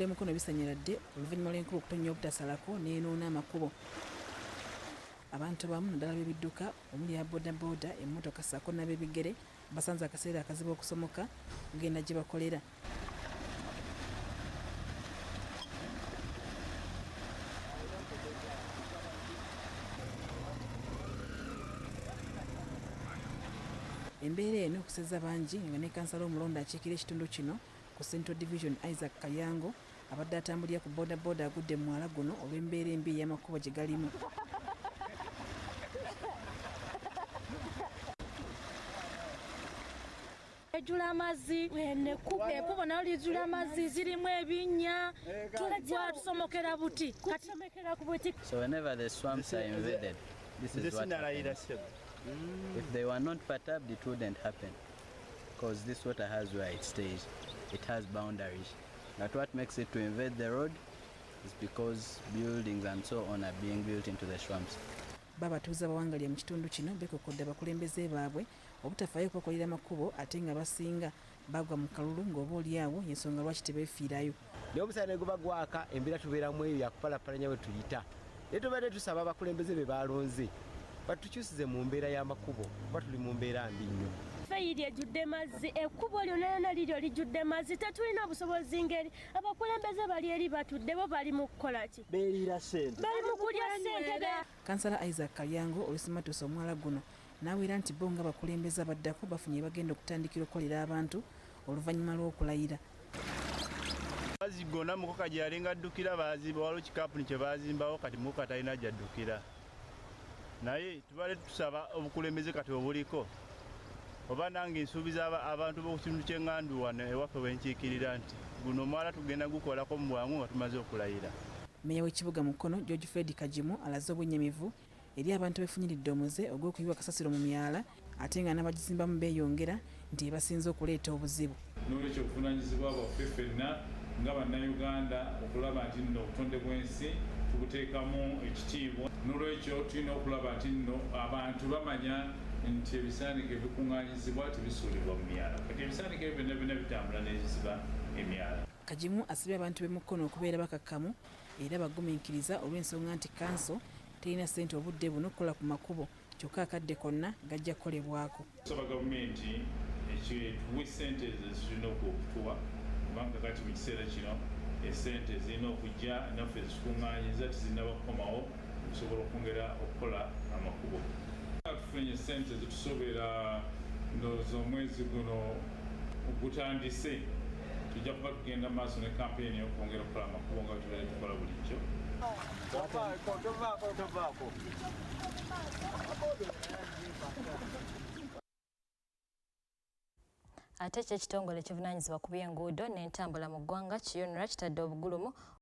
Mukono bisanyiradde oluvannyuma lw'enkuba okutonnya obutasalako n'enoona amakubo. Abantu abamu naddala b'ebidduka omuli aba boodabooda, emmotoka ssaako n'ab'ebigere basanze akaseera akazibu okusomoka kugenda gye bakolera. Embeera eno ekusezza bangi nga ne kansala omulonde akiikira ekitundu kino ku Central Division Isaac Kayango abadde atambulira ku boodabooda agudde mu mwala guno olw'embeera embi ey'amakubo gye galimu. Ejjula amazzi ekkubo nayo lijjula amazzi zirimu ebinnya tusomokera buti katusomekera ku buti. So whenever the swamps are invaded, this is what happens. If they were not perturbed, it wouldn't happen, because this water has where it stays. It has boundaries. But what makes it to invade the road is because buildings and so on are being built into the swamps. Babatuuza abawangalya mu kitundu kino bekokodde abakulembeze baabwe obutafaayo kubakolera makubo ate nga basinga bagwa mu kalulu ng'oba oliawo y'ensonga lwaki tebeefiirayo. Naye omusana ne guba gwaka embeera tubeeramu eyo yakupalapalanya bwe tuyita. Naye tubadde tusaba abakulembeze be balonze batukyusize mu mbeera y'amakubo kuba tuli mu mbeera mbi nnyo. Feyiri ejjudde mazzi, ekkubo lyonna liryo lijjudde mazzi, tetulina busobozi ngeri. Abakulembeze bali eri batudde bo bali mu kukola ki? Beerira ssente. Bali mu kulya ssente. Kansala Isaac Kayango olusimatuusa omwala guno n'aweera nti bo nga abakulembeze abaddako bafunye bagenda okutandikira okukolera abantu oluvannyuma lw'okulayira. Mazzi gonna mukoka gye yalinga addukira baazimba waliwo kikampuni kye baazimbawo kati mukoka talina gy'addukira. Naye tubadde tusaba obukulembeze kati obuliko oba nange nsuubiza abantu b'oku kitundu ky'Enganda wano ewaffe bwenkiikirira nti guno omwala tugenda gukolako mu bwangu nga tumaze okulayira. Mmeeya w'ekibuga Mukono George Fred Kajimu alaze obwennyamivu eri abantu beefunyiridde omuze ogw'okuyiwa kasasiro mu myala ate nga n'abagizimbamu beeyongera nti ebasinze okuleeta obuzibu. N'olwekyo obuvunaanyizibwa bwaffe ffenna nga bannayuganda okulaba nti nno obutonde bw'ensi tubuteekamu ekitiibwa. N'olwekyo tulina okulaba nti nno abantu bamanya nti ebisaanike ebikuŋŋaanyizibwa tebisuulibwa mu myala. Kati ebisaanike ebyo byonna byonna bitambula n'ebiziba emyala. Kajimu asabye abantu b'e Mukono okubeera bakakkamu era bagumiikiriza olw'ensonga nti kanso terina ssente obudde buno okukola ku makubo kyokka akadde konna gajja kukolebwako. Tusaba gavumenti ekituwe ssente ezirina okutuwa kubanga kati mu kiseera kino essente zirina okujja naffe zitukuŋŋaanyiza tizinnaba kukomawo okusobola okwongera okukola amakubo. Tufunye ssente zitusobera ndowooza omwezi guno gutandise tujja kuba tugenda maaso ne kampeyini y'okwongera okukola amakubo nga tubadde tukola bulijjo. Ate ekitongole ekivunaanyizibwa ku by'enguudo n'entambula mu ggwanga KIUNRA kitadde obugulumu